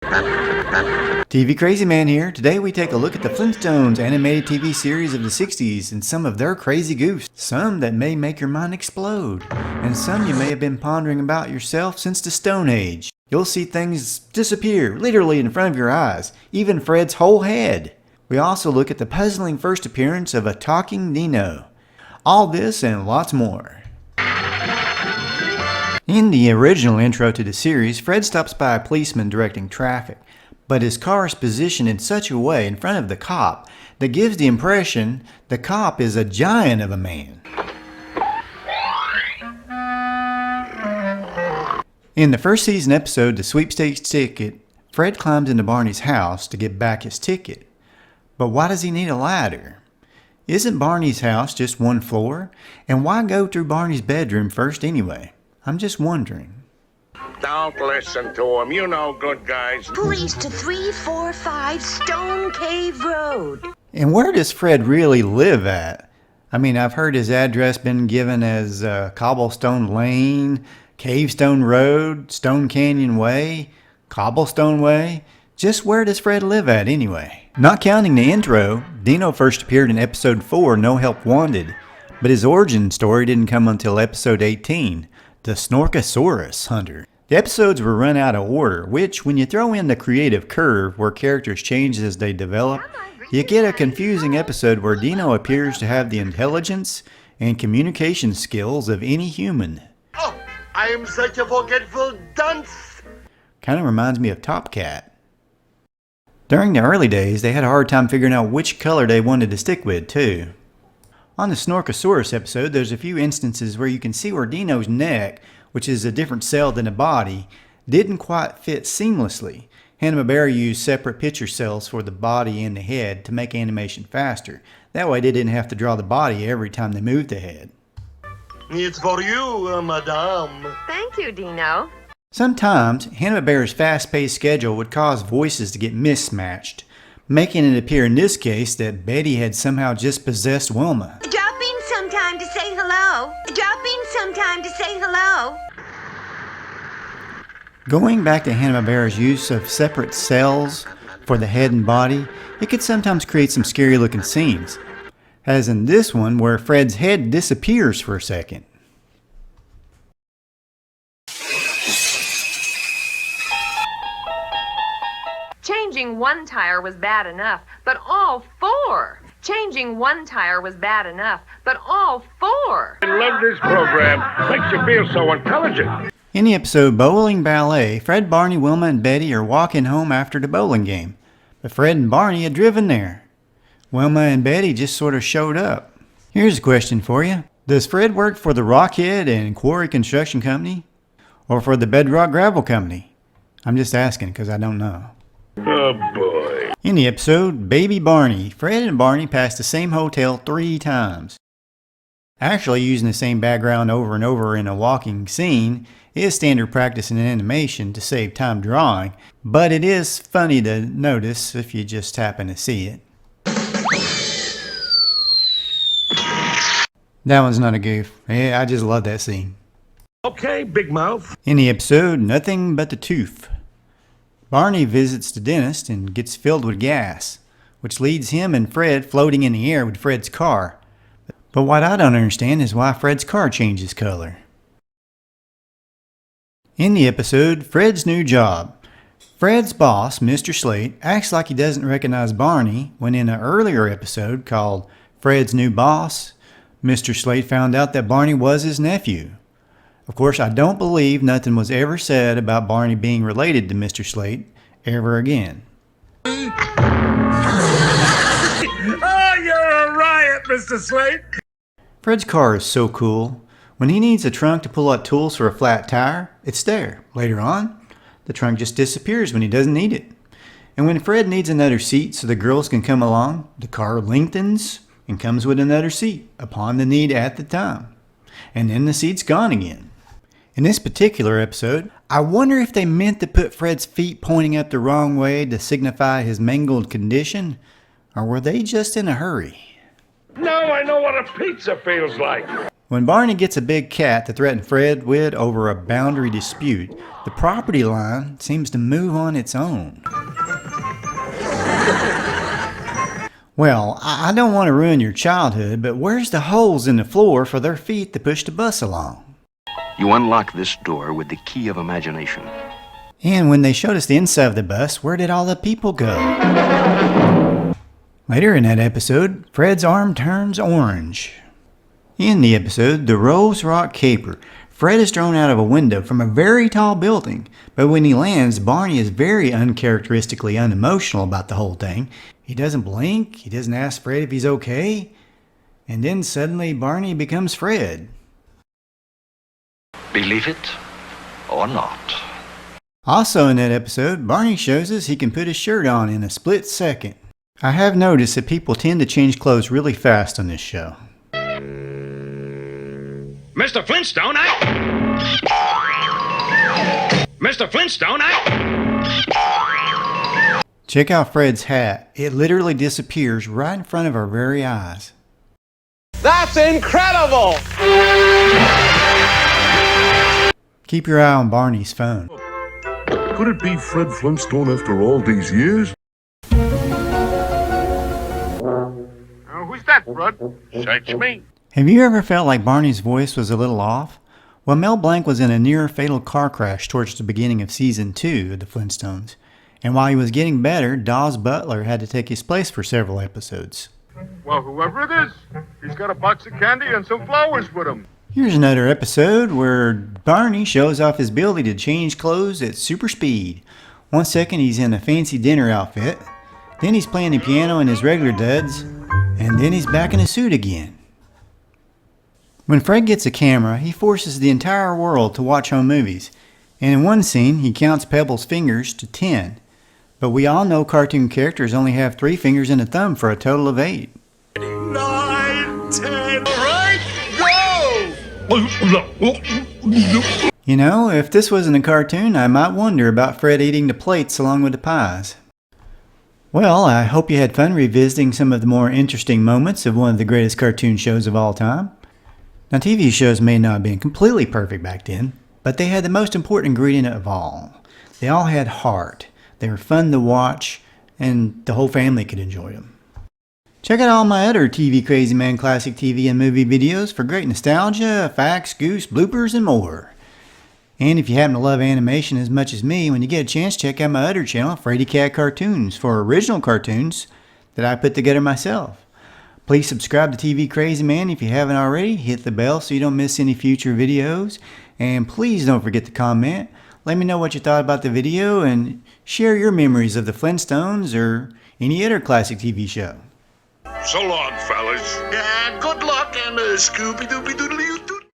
TV Crazy Man here. Today we take a look at the Flintstones animated TV series of the 60s and some of their crazy goofs. Some that may make your mind explode, and some you may have been pondering about yourself since the Stone Age. You'll see things disappear literally in front of your eyes, even Fred's whole head. We also look at the puzzling first appearance of a talking Dino. All this and lots more. In the original intro to the series, Fred stops by a policeman directing traffic, but his car is positioned in such a way in front of the cop that gives the impression the cop is a giant of a man. In the first season episode, The Sweepstakes Ticket, Fred climbs into Barney's house to get back his ticket. But why does he need a ladder? Isn't Barney's house just one floor? And why go through Barney's bedroom first anyway? I'm just wondering. Don't listen to him. You know good guys. Police to 345 Stone Cave Road. And where does Fred really live at? I mean, I've heard his address been given as Cobblestone Lane, Cavestone Road, Stone Canyon Way, Cobblestone Way. Just where does Fred live at anyway? Not counting the intro, Dino first appeared in episode 4, No Help Wanted. But his origin story didn't come until episode 18. The Snorkosaurus Hunter. The episodes were run out of order, which, when you throw in the creative curve where characters change as they develop, you get a confusing episode where Dino appears to have the intelligence and communication skills of any human. Oh, I am such a forgetful dunce! Kind of reminds me of Top Cat. During the early days, they had a hard time figuring out which color they wanted to stick with, too. On the Snorkosaurus episode, there's a few instances where you can see where Dino's neck, which is a different cell than the body, didn't quite fit seamlessly. Hanna Barbera used separate picture cells for the body and the head to make animation faster. That way they didn't have to draw the body every time they moved the head. It's for you, madame. Thank you, Dino. Sometimes, Hanna Barbera's fast-paced schedule would cause voices to get mismatched, making it appear in this case that Betty had somehow just possessed Wilma. Drop in sometime to say hello. Drop in sometime to say hello. Going back to Hanna Barbera's use of separate cells for the head and body, it could sometimes create some scary looking scenes, as in this one where Fred's head disappears for a second. Changing one tire was bad enough, but all four. Changing one tire was bad enough, but all four. I love this program. Makes you feel so intelligent. In the episode Bowling Ballet, Fred, Barney, Wilma, and Betty are walking home after the bowling game, but Fred and Barney had driven there. Wilma and Betty just sort of showed up. Here's a question for you. Does Fred work for the Rockhead and Quarry Construction Company, or for the Bedrock Gravel Company? I'm just asking because I don't know. Oh, boy. In the episode Baby Barney, Fred and Barney passed the same hotel 3 times. Actually, using the same background over and over in a walking scene is standard practice in animation to save time drawing, but it is funny to notice if you just happen to see it. That one's not a goof. Yeah, I just love that scene. Okay, big mouth. In the episode Nothing But the Tooth, Barney visits the dentist and gets filled with gas, which leads him and Fred floating in the air with Fred's car. But what I don't understand is why Fred's car changes color. In the episode Fred's New Job, Fred's boss, Mr. Slate, acts like he doesn't recognize Barney when in an earlier episode called Fred's New Boss, Mr. Slate found out that Barney was his nephew. Of course, I don't believe nothing was ever said about Barney being related to Mr. Slate ever again. Oh, you're a riot, Mr. Slate. Fred's car is so cool. When he needs a trunk to pull out tools for a flat tire, it's there. Later on, the trunk just disappears when he doesn't need it. And when Fred needs another seat so the girls can come along, the car lengthens and comes with another seat upon the need at the time. And then the seat's gone again. In this particular episode, I wonder if they meant to put Fred's feet pointing up the wrong way to signify his mangled condition, or were they just in a hurry? Now I know what a pizza feels like. When Barney gets a big cat to threaten Fred with over a boundary dispute, the property line seems to move on its own. Well, I don't want to ruin your childhood, but where's the holes in the floor for their feet to push the bus along? You unlock this door with the key of imagination. And when they showed us the inside of the bus, where did all the people go? Later in that episode, Fred's arm turns orange. In the episode, The Rose Rock Caper, Fred is thrown out of a window from a very tall building, but when he lands, Barney is very uncharacteristically unemotional about the whole thing. He doesn't blink, he doesn't ask Fred if he's okay, and then suddenly Barney becomes Fred. Believe it or not. Also in that episode, Barney shows us he can put his shirt on in a split second. I have noticed that people tend to change clothes really fast on this show. Mr. Flintstone, Mr. Flintstone, Check out Fred's hat. It literally disappears right in front of our very eyes. That's incredible! Keep your eye on Barney's phone. Could it be Fred Flintstone after all these years? who's that, Fred? Search me. Have you ever felt like Barney's voice was a little off? Well, Mel Blanc was in a near-fatal car crash towards the beginning of Season 2 of The Flintstones. And while he was getting better, Daws Butler had to take his place for several episodes. Well, whoever it is, he's got a box of candy and some flowers with him. Here's another episode where Barney shows off his ability to change clothes at super speed. 1 second he's in a fancy dinner outfit, then he's playing the piano in his regular duds, and then he's back in a suit again. When Fred gets a camera, he forces the entire world to watch home movies, and in one scene he counts Pebble's fingers to 10. But we all know cartoon characters only have 3 fingers and a thumb for a total of 8. 9, 10, right, go! You know, if this wasn't a cartoon, I might wonder about Fred eating the plates along with the pies. Well, I hope you had fun revisiting some of the more interesting moments of one of the greatest cartoon shows of all time. Now, TV shows may not have been completely perfect back then, but they had the most important ingredient of all. They all had heart. They were fun to watch, and the whole family could enjoy them. Check out all my other TV Crazy Man classic TV and movie videos for great nostalgia, facts, goofs, bloopers, and more. And if you happen to love animation as much as me, when you get a chance, check out my other channel, Freddy Cat Cartoons, for original cartoons that I put together myself. Please subscribe to TV Crazy Man if you haven't already. Hit the bell so you don't miss any future videos. And please don't forget to comment. Let me know what you thought about the video and share your memories of the Flintstones or any other classic TV show. So long, fellas. Yeah, good luck and Scooby-Dooby-Doodly-Doo.